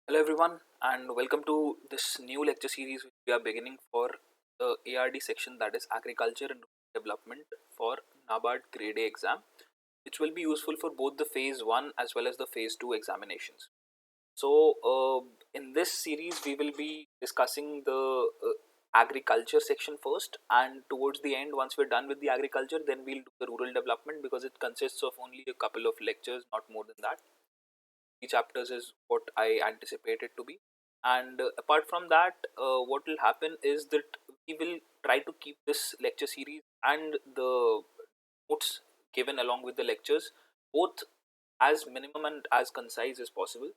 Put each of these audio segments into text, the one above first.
Hello, everyone, and welcome to this new lecture series which we are beginning for the ARD section, that is Agriculture and Rural Development for NABARD Grade A exam, which will be useful for both the phase 1 as well as the phase 2 examinations. So, in this series, we will be discussing the agriculture section first, and towards the end, once we're done with the agriculture, then we'll do the rural development because it consists of only a couple of lectures, not more than that. Chapters is what I anticipate it to be. And apart from that, what will happen is that we will try to keep this lecture series and the notes given along with the lectures both as minimum and as concise as possible.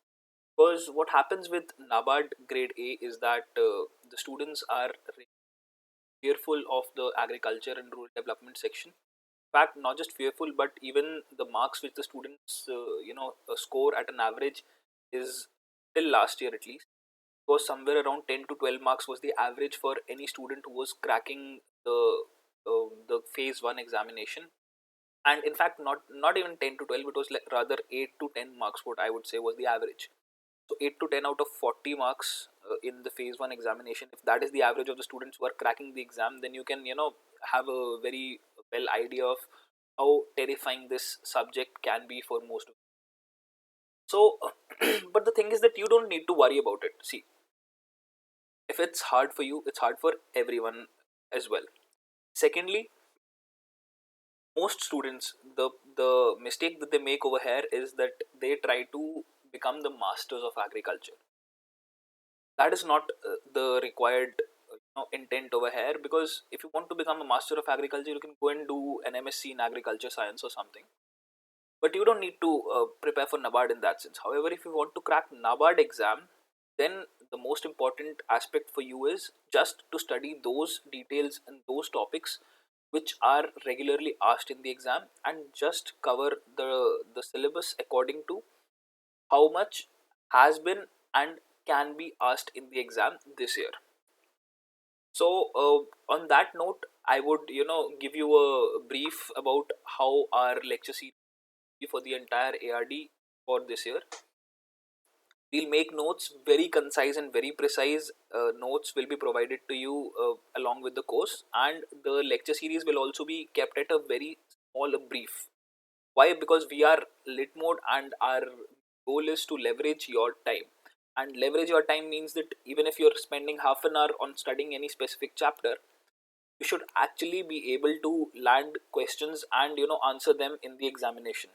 Because what happens with NABARD grade A is that the students are fearful of the agriculture and rural development section. Fact, not just fearful, but even the marks which the students score at an average is till last year at least was somewhere around 10 to 12 marks was the average for any student who was cracking the phase 1 examination. And in fact, not even 10 to 12, it was like rather 8 to 10 marks, what I would say was the average. So 8 to 10 out of 40 marks in the phase 1 examination, if that is the average of the students who are cracking the exam, then you can have a very well idea of how terrifying this subject can be for most of. So but the thing is that you don't need to worry about it. See, if it's hard for you, it's hard for everyone as well. Secondly, most students, the mistake that they make over here is that they try to become the masters of agriculture. That is not the required intent over here, because if you want to become a master of agriculture, you can go and do an MSc in agriculture science or something, but you don't need to prepare for NABARD in that sense. However, if you want to crack NABARD exam, then the most important aspect for you is just to study those details and those topics which are regularly asked in the exam, and just cover the syllabus according to how much has been and can be asked in the exam this year. So on that note, I would give you a brief about how our lecture series for the entire ARD for this year. We'll make notes very concise and very precise. Notes will be provided to you along with the course, and the lecture series will also be kept at a very small brief. Why? Because we are lit mode, and our goal is to leverage your time. And leverage your time means that even if you're spending half an hour on studying any specific chapter, you should actually be able to land questions and answer them in the examination.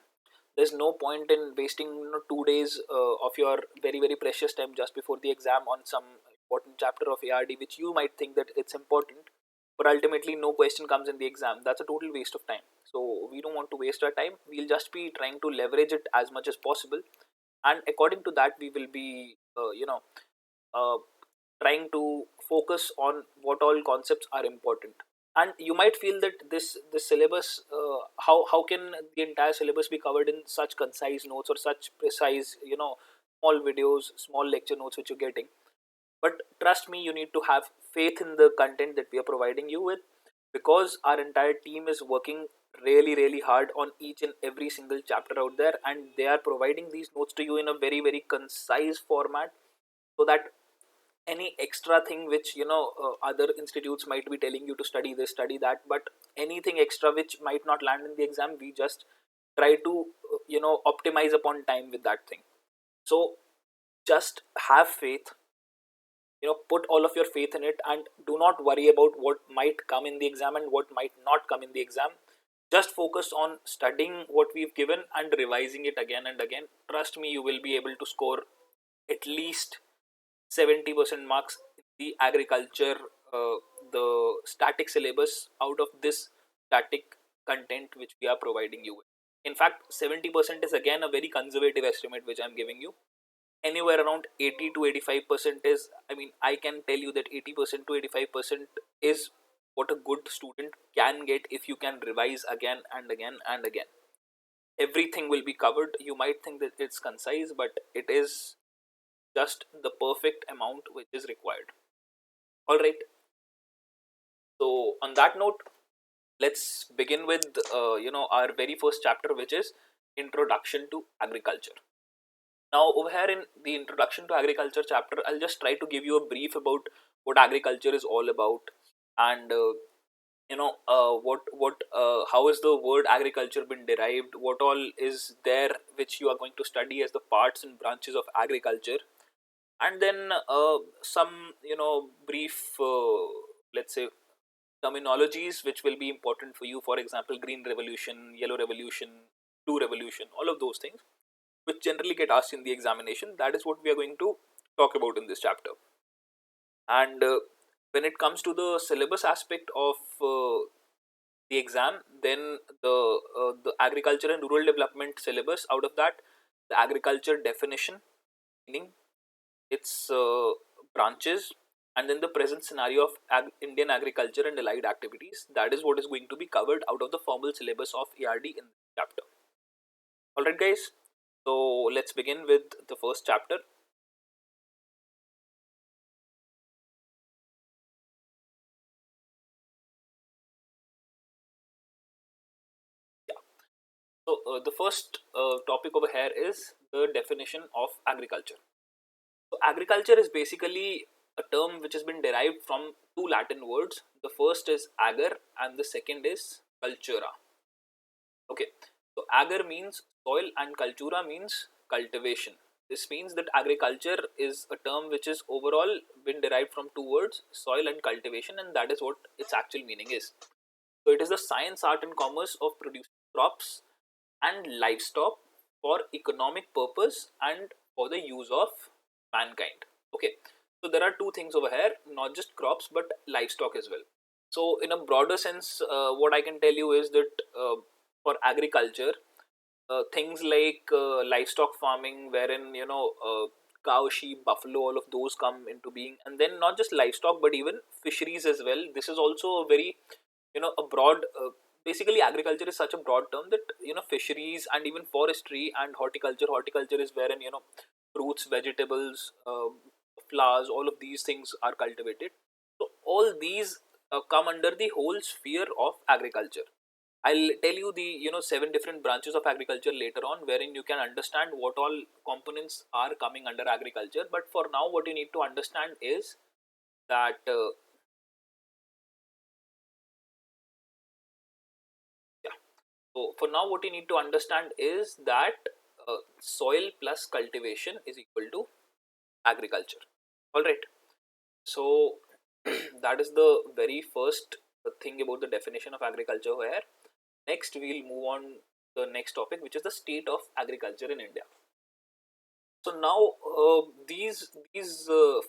There's no point in wasting 2 days of your very very precious time just before the exam on some important chapter of ARD which you might think that it's important, but ultimately no question comes in the exam. That's a total waste of time. So we don't want to waste our time. We'll just be trying to leverage it as much as possible, and according to that we will be uh, trying to focus on what all concepts are important. And you might feel that this syllabus, how can the entire syllabus be covered in such concise notes or such precise small videos, small lecture notes which you're getting. But trust me, you need to have faith in the content that we are providing you with, because our entire team is working really really hard on each and every single chapter out there, and they are providing these notes to you in a very very concise format, so that any extra thing which other institutes might be telling you to study this, study that, but anything extra which might not land in the exam, we just try to optimize upon time with that thing. So just have faith, put all of your faith in it, and do not worry about what might come in the exam and what might not come in the exam. Just focus on studying what we've given and revising it again and again. Trust me, you will be able to score at least 70% marks in the agriculture, uh, the static syllabus out of this static content which we are providing you with. In fact, 70% is again a very conservative estimate which I'm giving you. Anywhere around 80 to 85% is, I mean, I can tell you that 80% to 85% is what a good student can get if you can revise again and again and again. Everything will be covered. You might think that it's concise, but it is just the perfect amount which is required. All right. So on that note, let's begin with our very first chapter, which is Introduction to Agriculture. Now, over here in the introduction to agriculture chapter, I'll just try to give you a brief about what agriculture is all about, and how is the word agriculture been derived, what all is there which you are going to study as the parts and branches of agriculture, and then some brief let's say terminologies which will be important for you. For example, green revolution, yellow revolution, blue revolution, all of those things which generally get asked in the examination. That is what we are going to talk about in this chapter. And when it comes to the syllabus aspect of the exam, then the agriculture and rural development syllabus, out of that, the agriculture definition, meaning its branches, and then the present scenario of Indian agriculture and allied activities. That is what is going to be covered out of the formal syllabus of ARD in this chapter. Alright, guys. So let's begin with the first chapter. Yeah. So the first topic over here is the definition of agriculture. So agriculture is basically a term which has been derived from two Latin words. The first is ager and the second is cultura. Okay, so agar means soil and cultura means cultivation. This means that agriculture is a term which is overall been derived from two words, soil and cultivation, and that is what its actual meaning is. So it is the science, art, and commerce of producing crops and livestock for economic purpose and for the use of mankind. Okay, so there are two things over here, not just crops but livestock as well. So in a broader sense, what I can tell you is that for agriculture, things like livestock farming, wherein cow, sheep, buffalo, all of those come into being, and then not just livestock but even fisheries as well. This is also a very a broad basically agriculture is such a broad term that fisheries and even forestry and horticulture is wherein fruits, vegetables, flowers, all of these things are cultivated. So all these come under the whole sphere of agriculture. I'll tell you the seven different branches of agriculture later on, wherein you can understand what all components are coming under agriculture. But for now, what you need to understand is that yeah. So for now, what you need to understand is that soil plus cultivation is equal to agriculture. All right. So that is the very first thing about the definition of agriculture. Where next we'll move on the next topic, which is the state of agriculture in India. So now these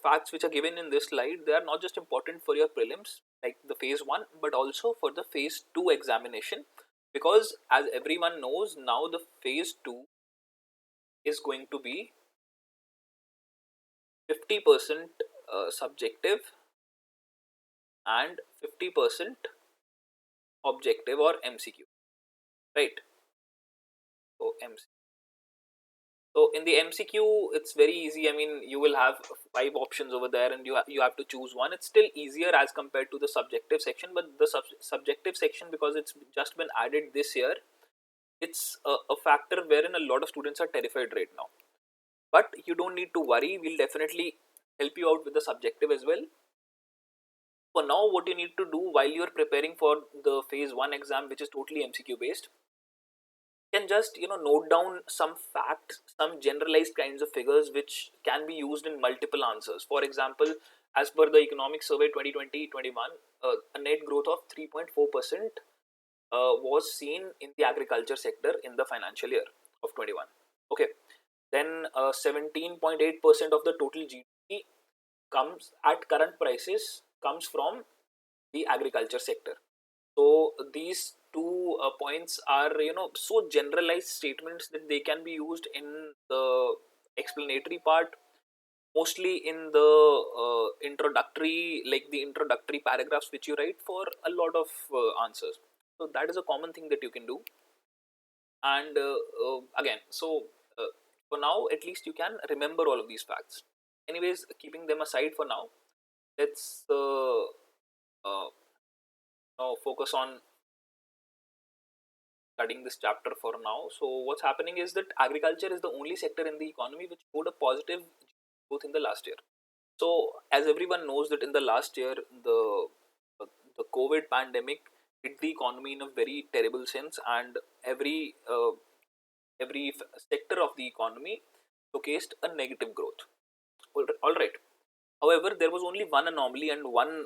facts which are given in this slide, they are not just important for your prelims like the phase 1, but also for the phase 2 examination, because as everyone knows now, the phase 2 is going to be 50% subjective and 50% objective or MCQ, right? So MCQ. So in the MCQ, it's very easy. I mean, you will have 5 options over there, and you have to choose one. It's still easier as compared to the subjective section, but the subjective section, because it's just been added this year, it's a factor wherein a lot of students are terrified right now. But you don't need to worry. We'll definitely help you out with the subjective as well. For now, what you need to do while you're preparing for the phase 1 exam, which is totally MCQ based, can just note down some facts, some generalized kinds of figures which can be used in multiple answers. For example, as per the economic survey 2020-21, a net growth of 3.4% was seen in the agriculture sector in the financial year of 21. Okay, then 17.8% of the total GDP comes at current prices comes from the agriculture sector. So these two points are so generalized statements that they can be used in the explanatory part, mostly in the introductory, like the introductory paragraphs which you write for a lot of answers. So that is a common thing that you can do. And again, so for now at least you can remember all of these facts. Anyways, keeping them aside for now, let's now focus on studying this chapter for now. So what's happening is that agriculture is the only sector in the economy which showed a positive growth in the last year. So as everyone knows that in the last year, the COVID pandemic hit the economy in a very terrible sense, and every sector of the economy showcased a negative growth. All right. However, there was only one anomaly and one,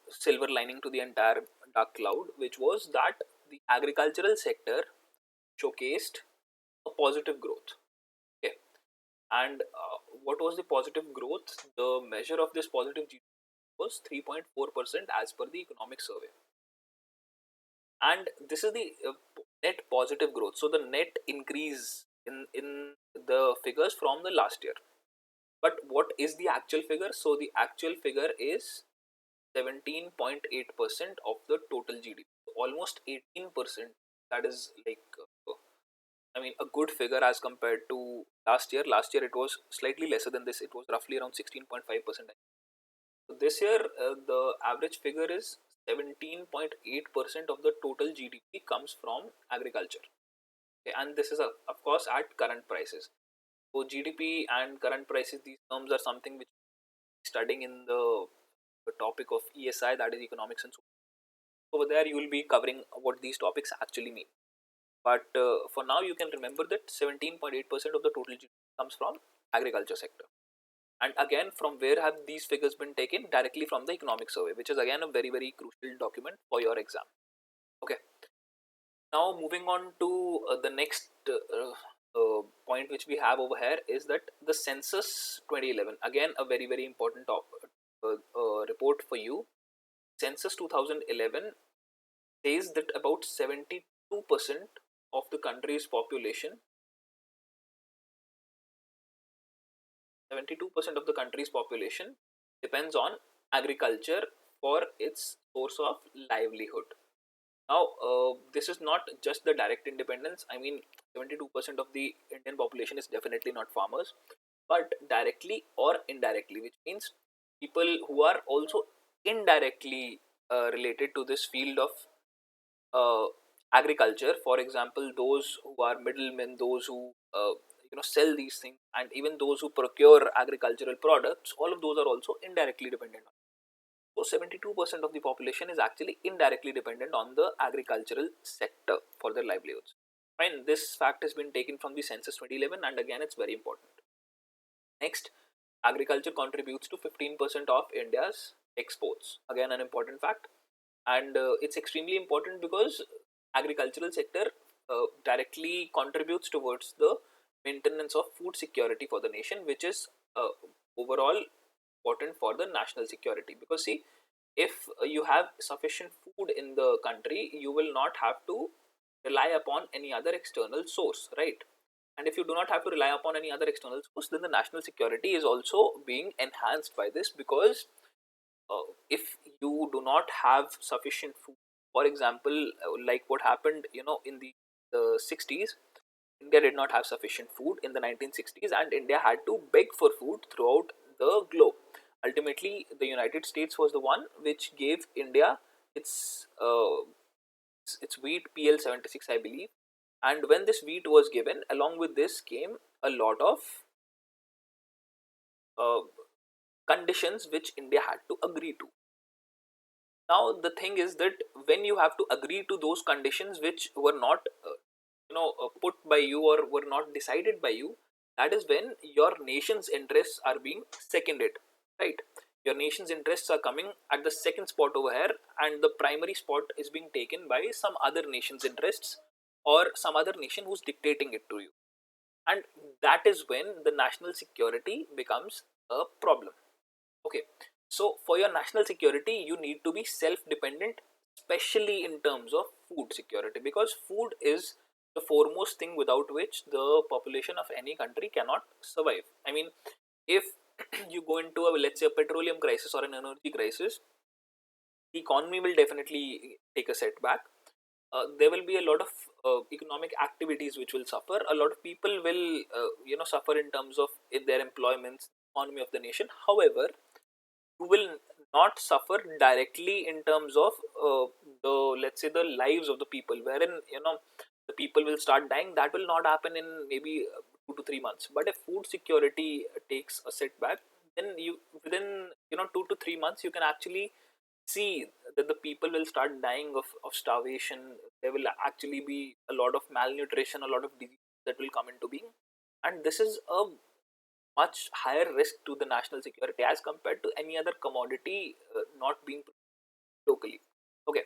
silver lining to the entire dark cloud, which was that the agricultural sector showcased a positive growth. Okay, and what was the positive growth? The measure of this positive GDP was 3.4% as per the economic survey, and this is the net positive growth. So the net increase in the figures from the last year. But what is the actual figure? So the actual figure is 17.8% of the total GDP, almost 18%. That is like, I mean, a good figure as compared to last year. Last year it was slightly lesser than this, it was roughly around 16.5%. So this year, the average figure is 17.8% of the total GDP comes from agriculture. Okay, and this is, of course, at current prices. So, GDP and current prices, these terms are something which studying in the topic of ESI, that is economics and social. Over there, you will be covering what these topics actually mean. But for now, you can remember that 17.8% of the total GDP comes from agriculture sector. And again, from where have these figures been taken? Directly from the economic survey, which is again a very, very crucial document for your exam. Okay. Now, moving on to the next point which we have over here is that the census 2011, again a very, very important report for you. Census 2011 says that about 72% of the country's population 72% of the country's population depends on agriculture for its source of livelihood. Now, this is not just the direct independence. I mean, 72% of the Indian population is definitely not farmers, but directly or indirectly, which means people who are also indirectly related to this field of uh, agriculture. For example, those who are middlemen, those who sell these things, and even those who procure agricultural products, all of those are also indirectly dependent on. So 72% of the population is actually indirectly dependent on the agricultural sector for their livelihoods. Fine, this fact has been taken from the census 2011, and again it's very important. Next, agriculture contributes to 15% of India's exports. Again, an important fact, and it's extremely important because agricultural sector directly contributes towards the maintenance of food security for the nation, which is overall important for the national security. Because see, if you have sufficient food in the country, you will not have to rely upon any other external source, right? And if you do not have to rely upon any other external source, then the national security is also being enhanced by this, because if you do not have sufficient food, for example, like what happened, in the 60s, India did not have sufficient food in the 1960s, and India had to beg for food throughout the globe. Ultimately, the United States was the one which gave India its its wheat PL-76, I believe. And when this wheat was given, along with this came a lot of uh, conditions which India had to agree to. Now the thing is that when you have to agree to those conditions which were not put by you or were not decided by you, that is when your nation's interests are being seconded, right? Your nation's interests are coming at the second spot over here, and the primary spot is being taken by some other nation's interests or some other nation who's dictating it to you, and that is when the national security becomes a problem. Okay, so for your national security, you need to be self-dependent, especially in terms of food security, because food is the foremost thing without which the population of any country cannot survive. I mean, if you go into a, let's say, a petroleum crisis or an energy crisis, the economy will definitely take a setback. There will be a lot of economic activities which will suffer. A lot of people will suffer in terms of in their employments, economy of the nation. However, you will not suffer directly in terms of the, let's say, the lives of the people, wherein the people will start dying. That will not happen in maybe 2 to 3 months. But if food security takes a setback, then you within 2 to 3 months you can actually see that the people will start dying of starvation. There will actually be a lot of malnutrition, a lot of disease that will come into being, and this is a much higher risk to the national security as compared to any other commodity not being locally. Okay,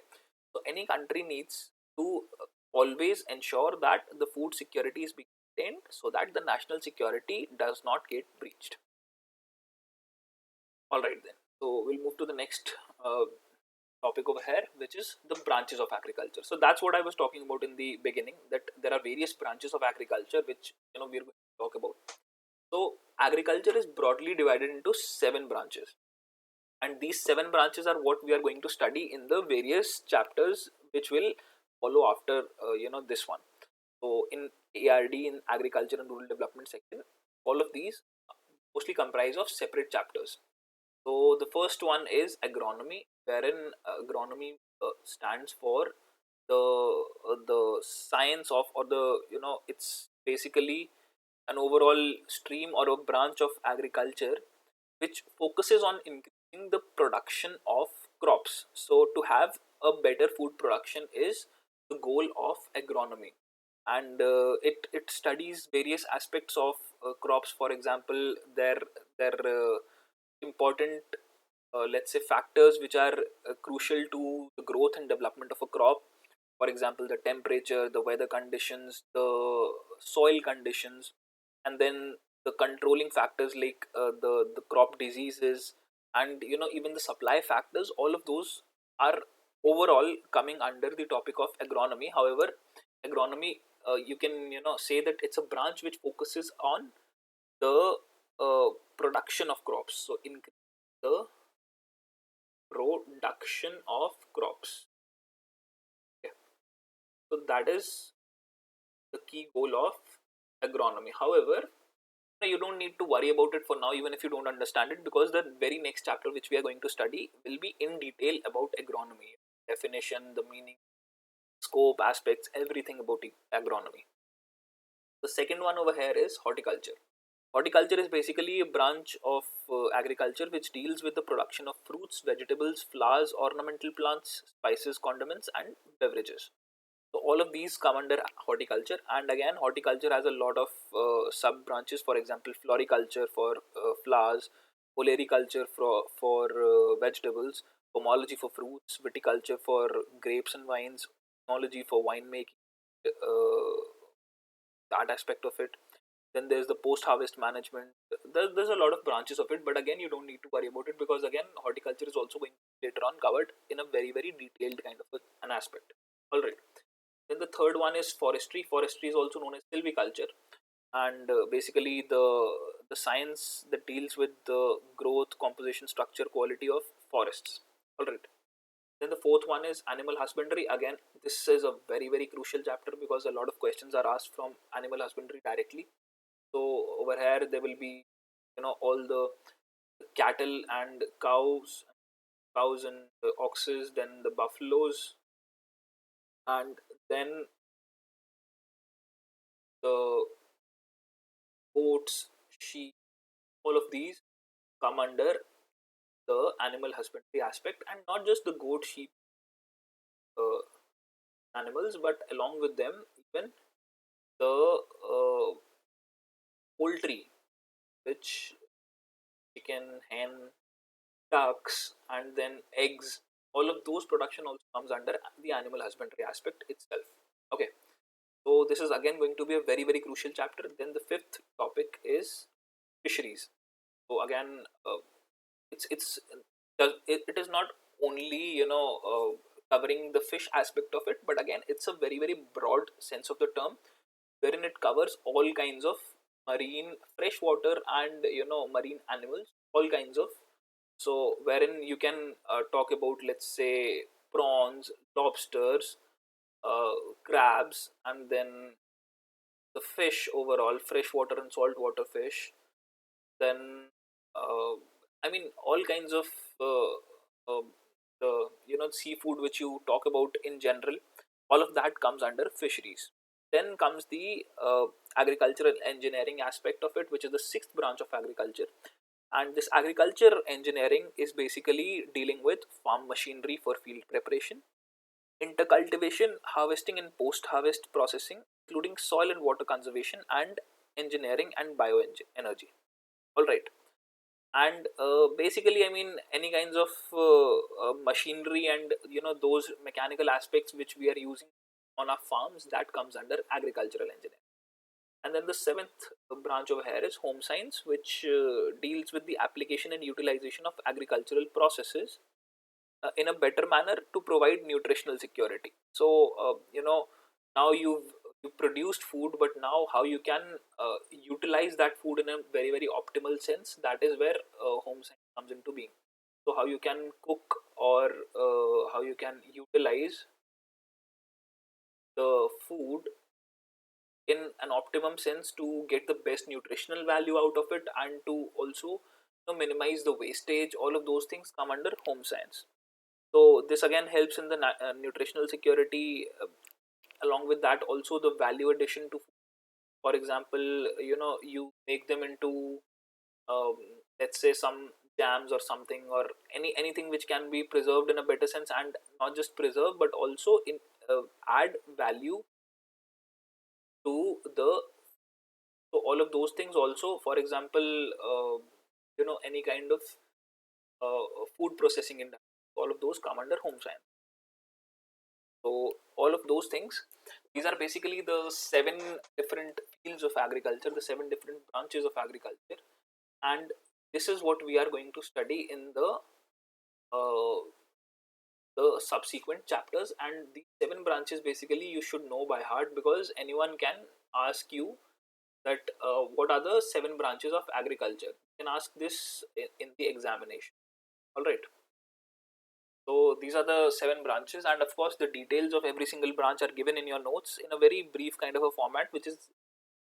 so any country needs to always ensure that the food security is being maintained so that the national security does not get breached. All right, then. So we'll move to the next topic over here, which is the branches of agriculture. So that's what I was talking about in the beginning, that there are various branches of agriculture which we're going to talk about. So agriculture is broadly divided into 7 branches, and these 7 branches are what we are going to study in the various chapters which will follow after this one. So in ARD, in agriculture and rural development section, all of these mostly comprise of separate chapters. So the first one is agronomy, wherein agronomy stands for the science of, or the it's basically an overall stream or a branch of agriculture which focuses on increasing the production of crops. So to have a better food production is the goal of agronomy, and it studies various aspects of crops. For example, their important, let's say, factors which are crucial to the growth and development of a crop. For example, the temperature, the weather conditions, the soil conditions, and then the controlling factors like the crop diseases, and even the supply factors. All of those are overall coming under the topic of agronomy. However, agronomy, you can say that it's a branch which focuses on the production of crops, so increase the production of crops. Okay. So that is the key goal of agronomy. However, you don't need to worry about it for now, even if you don't understand it, because the very next chapter which we are going to study will be in detail about agronomy, definition, the meaning, scope, aspects, everything about agronomy. The second one over here is horticulture. Horticulture is basically a branch of agriculture which deals with the production of fruits, vegetables, flowers, ornamental plants, spices, condiments, and beverages. So all of these come under horticulture, and again, horticulture has a lot of sub branches. For example, floriculture for flowers, olericulture for vegetables, pomology for fruits, viticulture for grapes and wines, enology for winemaking, that aspect of it. Then there's the post harvest management. There's a lot of branches of it, but again, you don't need to worry about it, because again, horticulture is also going to be later on covered in a very, very detailed kind of an aspect. All right. Then the third one is forestry. Forestry is also known as silviculture, and basically the science that deals with the growth, composition, structure, quality of forests. All right. Then the fourth one is animal husbandry. Again, this is a very, very crucial chapter because a lot of questions are asked from animal husbandry directly. So over here there will be all the cattle and cows and oxes, then the buffaloes, and then the goats, sheep. All of these come under the animal husbandry aspect, and not just the goat, sheep, uh, animals, but along with them even the poultry, which chicken, hen, ducks, and then eggs. All of those production also comes under the animal husbandry aspect itself. Okay, so this is again going to be a very, very crucial chapter. Then the fifth topic is fisheries. So again, it is not only covering the fish aspect of it, but again, it's a very, very broad sense of the term, wherein it covers all kinds of marine, freshwater, and marine animals, all kinds of. So wherein you can talk about, let's say, prawns, lobsters, crabs, and then the fish overall, freshwater and saltwater fish. Then, uh, I mean, all kinds of the seafood which you talk about in general, all of that comes under fisheries. Then comes the agricultural engineering aspect of it, which is the sixth branch of agriculture. And this agriculture engineering is basically dealing with farm machinery for field preparation, intercultivation, harvesting and post-harvest processing, including soil and water conservation, and engineering and bioenergy. All right. And basically, I mean, any kinds of machinery and those mechanical aspects which we are using on our farms, that comes under agricultural engineering. And then the seventh branch over here is home science, which deals with the application and utilization of agricultural processes in a better manner to provide nutritional security. So now you produced food, but now how you can utilize that food in a very very optimal sense, that is where home science comes into being. So how you can cook, or how you can utilize the food in an optimum sense to get the best nutritional value out of it, and to also minimize the wastage. All of those things come under home science. So this again helps in the nutritional security. Along with that, also the value addition to, for example, you make them into, um, let's say, some jams or something, or anything which can be preserved in a better sense, and not just preserve but also in add value to the. So all of those things also, for example, any kind of food processing industry, all of those come under home science. So all of those things, these are basically the seven different fields of agriculture, the seven different branches of agriculture, and this is what we are going to study in uh, the subsequent chapters. And the seven branches basically you should know by heart, because anyone can ask you that what are the seven branches of agriculture. You can ask this in the examination. All right. So these are the seven branches, and of course, the details of every single branch are given in your notes in a very brief kind of a format, which is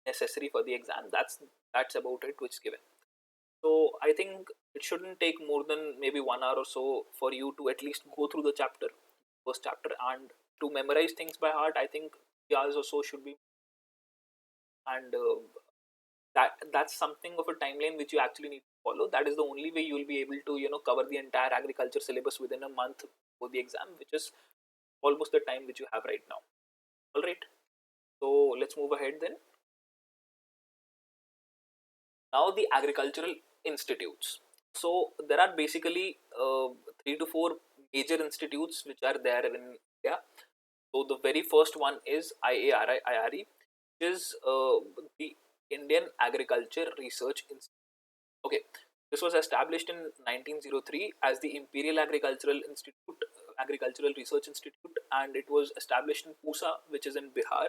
necessary for the exam. That's about it, which is given. So I think it shouldn't take more than maybe 1 hour or so for you to at least go through the first chapter, and to memorize things by heart. I think 3 hours or so should be, and that's something of a timeline which you actually need to follow. That is the only way you will be able to cover the entire agriculture syllabus within a month for the exam, which is almost the time which you have right now. All right. So let's move ahead then. Now the agricultural institutes. So there are basically 3 to 4 major institutes which are there in India. So the very first one is IARI, which is the Indian Agriculture Research Institute. Okay, this was established in 1903 as the Imperial Agricultural Research Institute, and it was established in Pusa, which is in Bihar.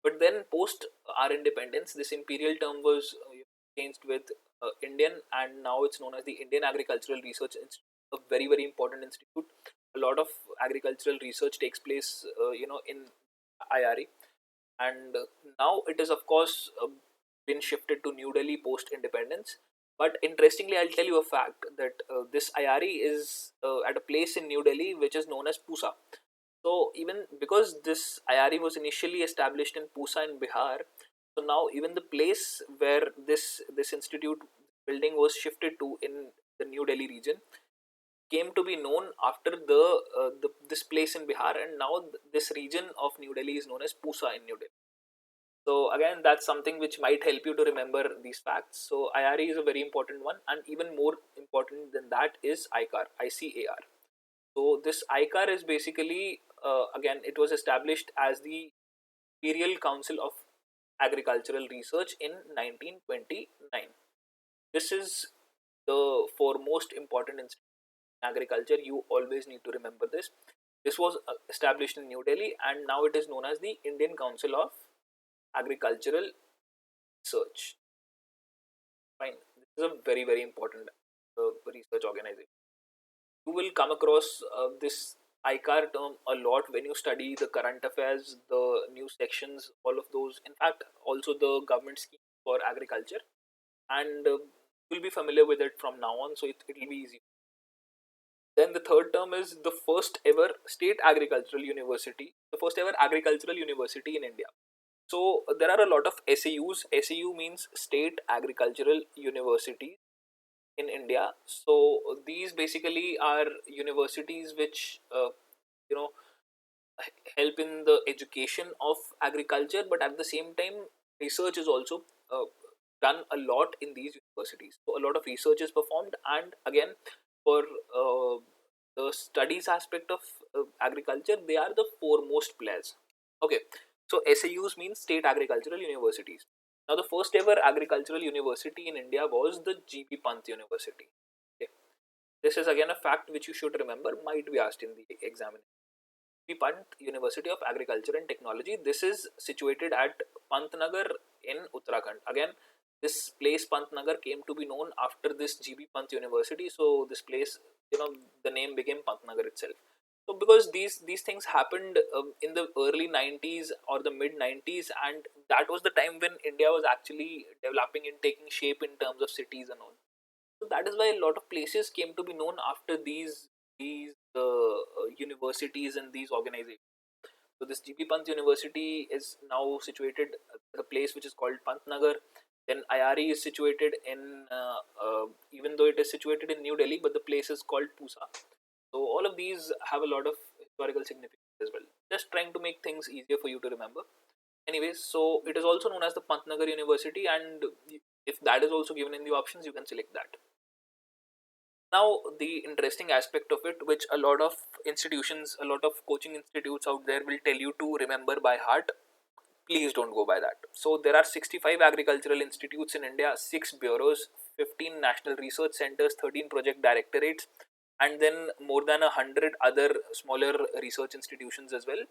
But then, post our independence, this imperial term was changed with Indian, and now it's known as the Indian Agricultural Research Institute, a very very important institute. A lot of agricultural research takes place, in IRE, and now it is of course been shifted to New Delhi post independence. But interestingly, I'll tell you a fact that this IRE is at a place in New Delhi which is known as Pusa. So even because this IRE was initially established in Pusa in Bihar, so now even the place where this institute building was shifted to in the New Delhi region came to be known after the this place in Bihar, and now this region of New Delhi is known as Pusa in New Delhi. So again, that's something which might help you to remember these facts. So IRE is a very important one, and even more important than that is ICAR, ICAR. So this ICAR is basically, again, it was established as the Imperial Council of Agricultural Research in 1929. This is the foremost important institute in agriculture. You always need to remember this. This was established in New Delhi, and now it is known as the Indian Council of Agricultural Research. Fine. This is a very, very important research organization. You will come across this ICAR term a lot when you study the current affairs, the news sections, all of those. In fact, also the government scheme for agriculture, and you'll be familiar with it from now on, so it will be easy. Then the third term is the first ever state agricultural university, the first ever agricultural university in India. So there are a lot of SAUs. SAU means State Agricultural University in India. So these basically are universities which you know help in the education of agriculture, but at the same time, research is also uh, done a lot in these universities. So a lot of research is performed, and again, for uh, the studies aspect of agriculture, they are the foremost players. Okay, so SAUs means State Agricultural Universities. Now, the first ever agricultural university in India was the GP Pant University. Okay. This is again a fact which you should remember, might be asked in the examination. GP Pant University of Agriculture and Technology. This is situated at Pantnagar in Uttarakhand. Again, this place Pantnagar came to be known after this GP Pant University. So this place, the name became Pantnagar itself. So because these things happened in the early 90s or the mid 90s, and that was the time when India was actually developing and taking shape in terms of cities and all. So that is why a lot of places came to be known after these universities and these organizations. So this GP Pant University is now situated at a place which is called Pantnagar. Then IRE is situated in, even though it is situated in New Delhi, but the place is called Pusa. So all of these have a lot of historical significance as well. Just trying to make things easier for you to remember. Anyways, so it is also known as the Pantnagar University, and if that is also given in the options, you can select that. Now, the interesting aspect of it, which a lot of institutions, a lot of coaching institutes out there will tell you to remember by heart, please don't go by that. So, there are 65 agricultural institutes in India, 6 bureaus, 15 national research centers, 13 project directorates, and then more than 100 other smaller research institutions as well.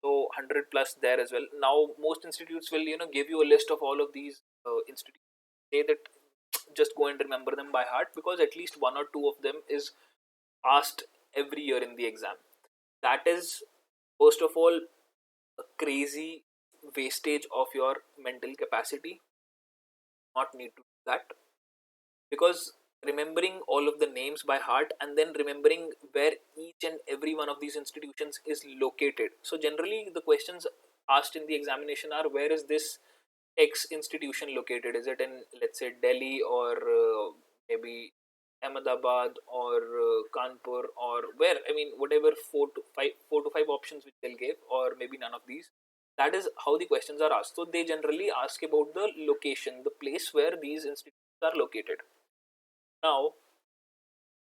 So 100 plus there as well. Now most institutes will give you a list of all of these institutes. Say that just go and remember them by heart, because at least one or two of them is asked every year in the exam. That is, first of all, a crazy wastage of your mental capacity. Not need to do that, because remembering all of the names by heart and then remembering where each and every one of these institutions is located. So generally the questions asked in the examination are, where is this X institution located? Is it in, let's say, Delhi, or maybe Ahmedabad, or Kanpur, or where? I mean, whatever four to five options which they'll give, or maybe none of these. That is how the questions are asked. So they generally ask about the location, the place where these institutions are located. Now,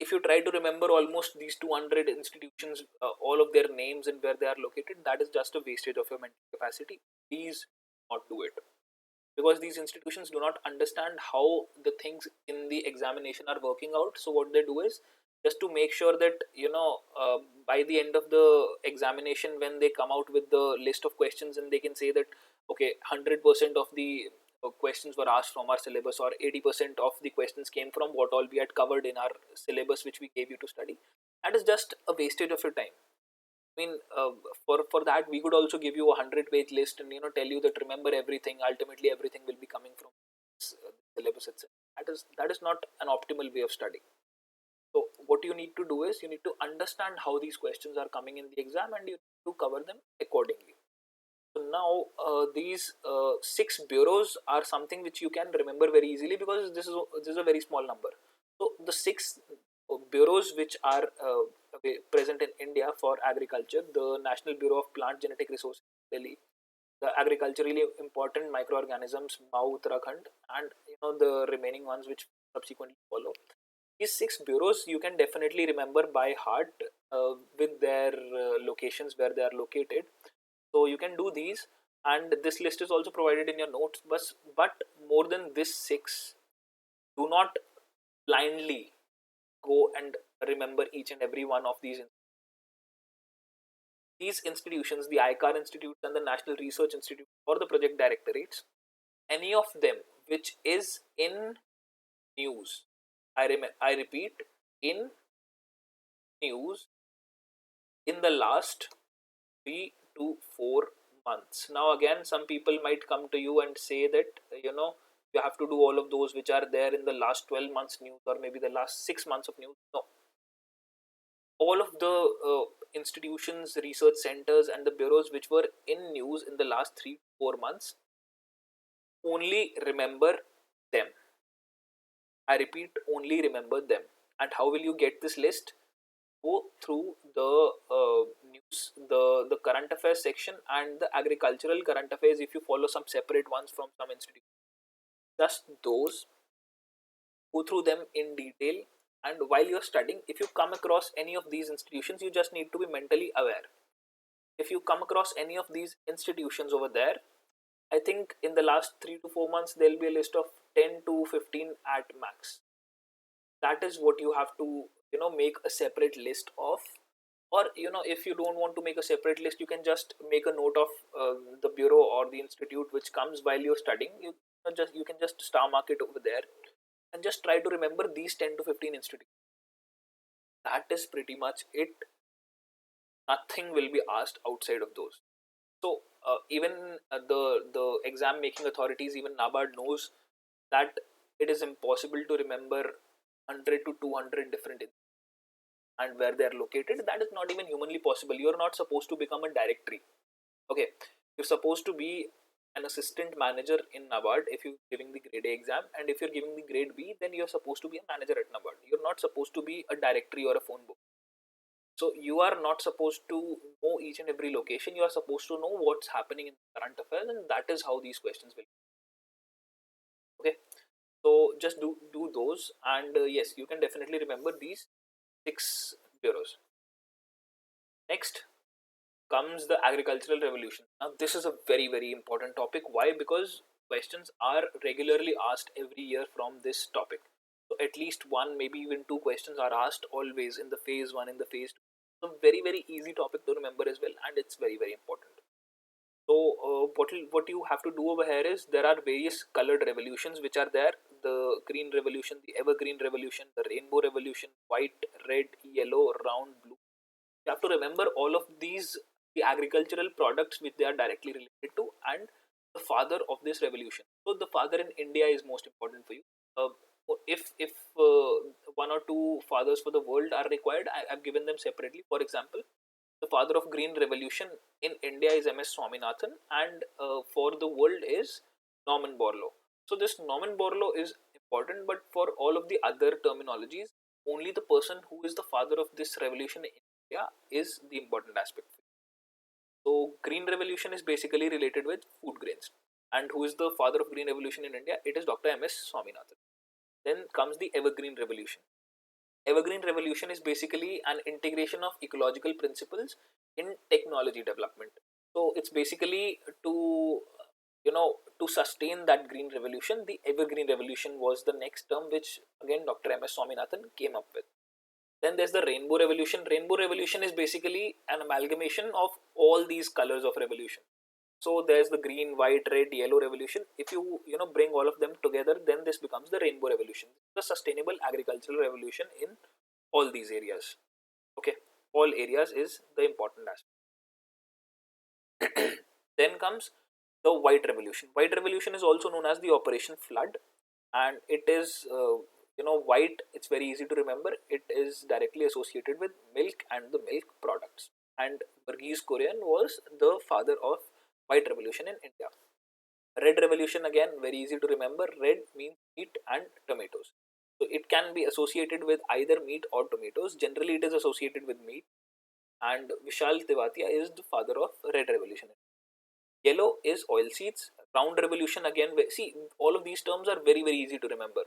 if you try to remember almost these 200 institutions, all of their names and where they are located, that is just a wastage of your mental capacity. Please not do it, because these institutions do not understand how the things in the examination are working out. So what they do is, just to make sure that by the end of the examination, when they come out with the list of questions and they can say that okay, 100% of the questions were asked from our syllabus, or 80% of the questions came from what all we had covered in our syllabus which we gave you to study, that is just a wastage of your time. I mean, for that we could also give you a 100-page list and tell you that remember everything. Ultimately, everything will be coming from syllabus itself. That is not an optimal way of studying. So what you need to do is, you need to understand how these questions are coming in the exam, and you need to cover them accordingly. So now these six bureaus are something which you can remember very easily, because this is a very small number. So the six bureaus which are present in India for agriculture: the National Bureau of Plant Genetic Resources, Delhi; the agriculturally important microorganisms, MAU, Uttarakhand; and the remaining ones which subsequently follow. These six bureaus you can definitely remember by heart, with their locations where they are located. So you can do these, and this list is also provided in your notes. But more than this six, do not blindly go and remember each and every one of these institutions, the ICAR Institute and the National Research Institute, or the project directorates. Any of them which is in news, I repeat, in news in the last 3 to 4 months. Now, again, some people might come to you and say that you have to do all of those which are there in the last 12 months news, or maybe the last 6 months of news. No, all of the institutions, research centers, and the bureaus which were in news in the last 3 4 months, only remember them. I repeat, only remember them. And how will you get this list? Go through the news, the current affairs section, and the agricultural current affairs if you follow some separate ones from some institute. Just those, go through them in detail. And while you're studying, if you come across any of these institutions, you just need to be mentally aware. If you come across any of these institutions over there, I think in the last 3 to 4 months, there'll be a list of 10 to 15 at max. That is what you have to, make a separate list of. Or, if you don't want to make a separate list, you can just make a note of the bureau or the institute which comes while you're studying. You can just star mark it over there and just try to remember these 10 to 15 institutes. That is pretty much it. Nothing will be asked outside of those. So even the exam making authorities, even NABARD knows that it is impossible to remember 100 to 200 different and where they are located. That is not even humanly possible. You are not supposed to become a directory. Okay, you're supposed to be an assistant manager in NABARD if you're giving the grade A exam, and if you're giving the grade B, then you're supposed to be a manager at NABARD. You're not supposed to be a directory or a phone book. So you are not supposed to know each and every location. You are supposed to know what's happening in current affairs, and that is how these questions will. Okay, so just do those, and yes, you can definitely remember these 6 bureaus. Next comes the agricultural revolution. Now, this is a very important topic. Why? Because questions are regularly asked every year from this topic. So at least one, maybe even 2 questions are asked always in the phase one, in the phase two. So very easy topic to remember as well, and it's very important. So what you have to do over here is there are various colored revolutions which are there: the green revolution, the evergreen revolution, the rainbow revolution, white, red, yellow, round, blue. You have to remember all of these, the agricultural products which they are directly related to, and the father of this revolution. So the father in India is most important for you. uh, if one or two fathers for the world are required, I've given them separately. For example, the father of green revolution in India is MS Swaminathan, and for the world is Norman Borlaug. So this Norman Borlaug is important, but for all of the other terminologies, only the person who is the father of this revolution in India is the important aspect. So green revolution is basically related with food grains. And who is the father of green revolution in India? It is Dr. MS Swaminathan. Then comes the evergreen revolution. Evergreen revolution is basically an integration of ecological principles in technology development. So it's basically to, to sustain that green revolution. The evergreen revolution was the next term which again Dr. MS Swaminathan came up with. Then there's the rainbow revolution. Rainbow revolution is basically an amalgamation of all these colors of revolution. So there's the green, white, red, yellow revolution. If you bring all of them together, then this becomes the rainbow revolution, the sustainable agricultural revolution in all these areas. Okay, all areas is the important aspect. Then comes the white revolution. White revolution is also known as the Operation Flood, and it is white. It's very easy to remember. It is directly associated with milk and the milk products. And Verghese Kurian was the father of white revolution in India. Red revolution, again very easy to remember. Red means meat and tomatoes. So it can be associated with either meat or tomatoes. Generally, it is associated with meat. And Vishal Tewatia is the father of red revolution. Yellow is oil seeds. Round revolution, again, see, all of these terms are very easy to remember.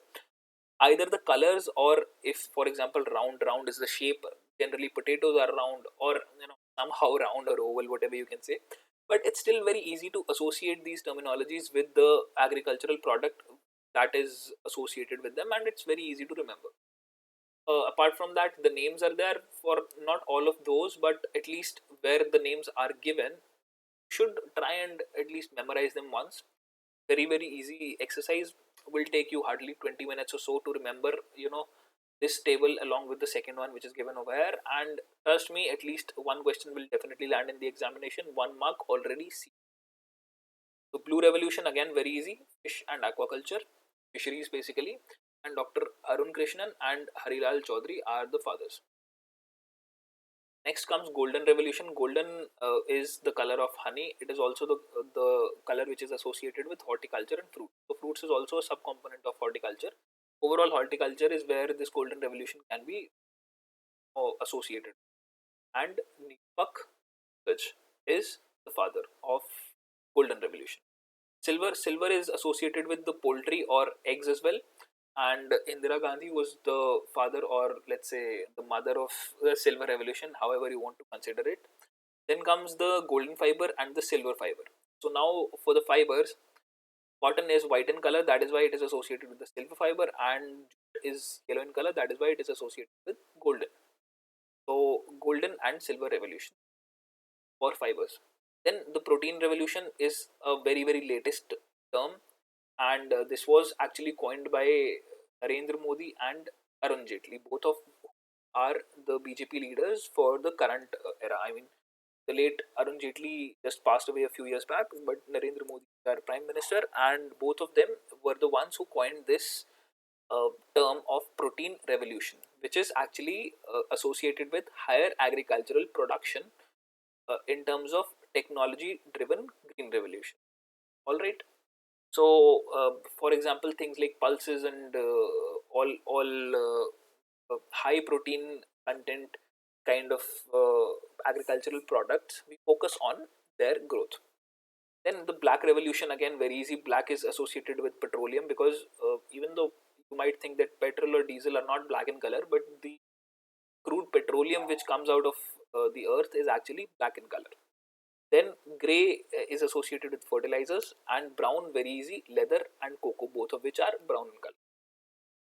Either the colors, or if, for example, round is the shape. Generally, potatoes are round, or somehow round or oval, whatever you can say. But it's still very easy to associate these terminologies with the agricultural product that is associated with them, and it's very easy to remember. Apart from that, the names are there for not all of those, but at least where the names are given, should try and at least memorize them once. Very easy exercise, will take you hardly 20 minutes or so to remember this table along with the second one which is given over here. And trust me, at least one question will definitely land in the examination. 1 mark already. See, so blue revolution, again very easy: fish and aquaculture, fisheries basically. And Dr. Arun Krishnan and Harilal Chaudhary are the fathers. Next comes golden revolution. Golden is the color of honey. It is also the color which is associated with horticulture and fruit. So fruits is also a subcomponent of horticulture. Overall, horticulture is where this golden revolution can be associated. And Deepak Gaj is the father of golden revolution. Silver is associated with the poultry or eggs as well. And Indira Gandhi was the father, or let's say the mother of the silver revolution, however you want to consider it. Then comes the golden fiber and the silver fiber. So now for the fibers, cotton is white in color, that is why it is associated with the silver fiber, and is yellow in color, that is why it is associated with golden. So golden and silver revolution for fibers. Then the protein revolution is a very latest term, and this was actually coined by Narendra Modi and Arun Jaitley. Both of are the BJP leaders for the current era. I mean, the late Arun Jaitley just passed away a few years back, but Narendra Modi is our prime minister, and both of them were the ones who coined this term of protein revolution, which is actually associated with higher agricultural production in terms of technology driven green revolution. All right. So, for example, things like pulses and all high protein content kind of agricultural products, we focus on their growth. Then the black revolution, again very easy. Black is associated with petroleum because even though you might think that petrol or diesel are not black in color, but the crude petroleum which comes out of the earth is actually black in color. Then grey is associated with fertilizers, and brown very easy, leather and cocoa, both of which are brown in color.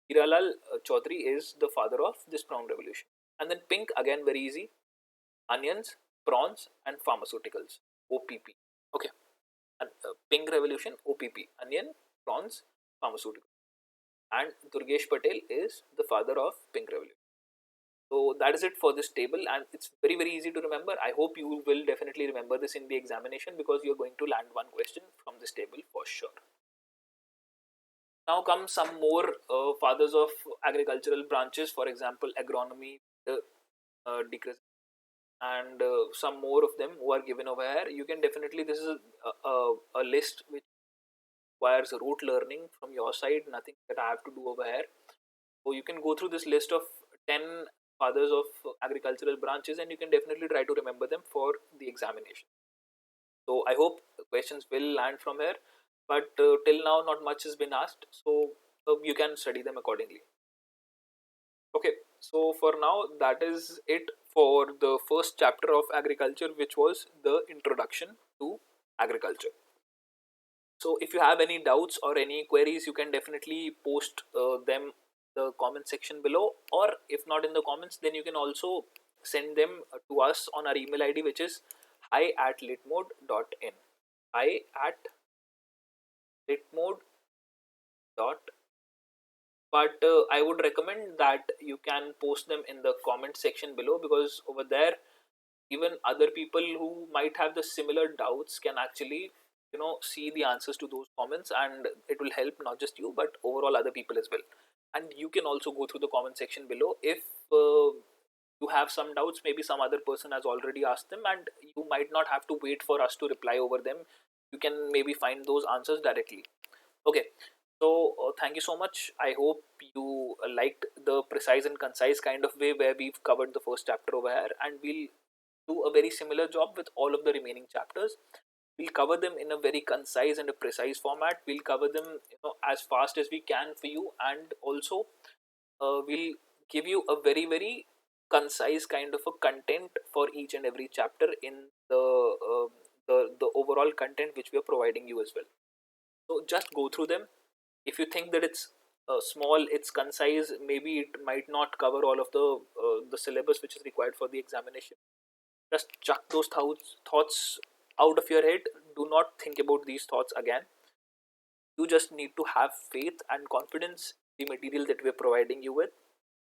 Hiralal Chaudhary is the father of this brown revolution. And then pink, again very easy, onions, prawns and pharmaceuticals, OPP. Okay, and pink revolution, OPP, onion, prawns, pharmaceuticals. And Durgesh Patel is the father of pink revolution. So that is it for this table, and it's very easy to remember. I hope you will definitely remember this in the examination because you're going to land one question from this table for sure. Now come some more fathers of agricultural branches, for example, agronomy, decrease, and some more of them who are given over here. You can definitely, this is a list which requires rote learning from your side, nothing that I have to do over here. So you can go through this list of 10 fathers of agricultural branches, and you can definitely try to remember them for the examination. So I hope the questions will land from here, but till now not much has been asked, so you can study them accordingly. Okay, so for now that is it for the first chapter of agriculture, which was the introduction to agriculture. So if you have any doubts or any queries, you can definitely post them the comment section below, or if not in the comments, then you can also send them to us on our email ID, which is hi@litmode.in. hi@litmode.in. But I would recommend that you can post them in the comment section below, because over there even other people who might have the similar doubts can actually see the answers to those comments, and it will help not just you but overall other people as well. And you can also go through the comment section below if you have some doubts, maybe some other person has already asked them, and you might not have to wait for us to reply over them. You can maybe find those answers directly. Okay, so thank you so much. I hope you liked the precise and concise kind of way where we've covered the first chapter over here, and we'll do a very similar job with all of the remaining chapters. We'll cover them in a very concise and a precise format. We'll cover them as fast as we can for you, and also we'll give you a very concise kind of a content for each and every chapter in the overall content which we are providing you as well. So just go through them. If you think that it's small, it's concise, maybe it might not cover all of the syllabus which is required for the examination, just chuck those thoughts out of your head. Do not think about these thoughts again. You just need to have faith and confidence in the material that we're providing you with.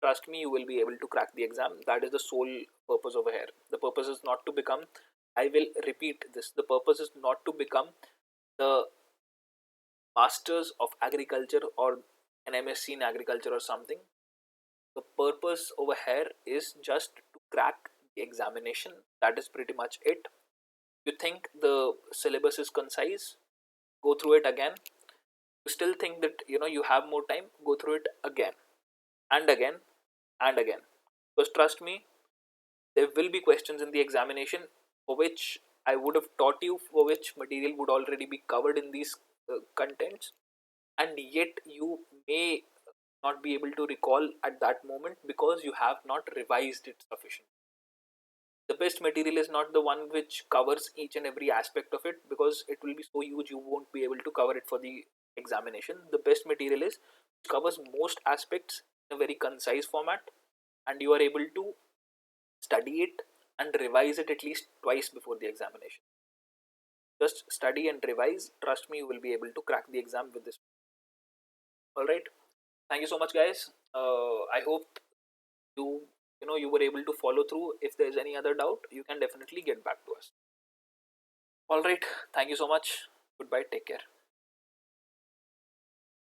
Trust me, you will be able to crack the exam. That is the sole purpose over here. The purpose is not to become, I will repeat this, the purpose is not to become the masters of agriculture or an MSc in agriculture or something. The purpose over here is just to crack the examination. That is pretty much it. You think the syllabus is concise, go through it again. You still think that you have more time, go through it again and again and again. Because trust me, there will be questions in the examination for which I would have taught you, for which material would already be covered in these contents, and yet you may not be able to recall at that moment because you have not revised it sufficiently. The best material is not the one which covers each and every aspect of it, because it will be so huge you won't be able to cover it for the examination. The best material is which covers most aspects in a very concise format, and you are able to study it and revise it at least twice before the examination. Just study and revise. Trust me, you will be able to crack the exam with this. All right. Thank you so much, guys. I hope you you were able to follow through. If there's any other doubt, you can definitely get back to us. All right. Thank you so much. Goodbye. Take care.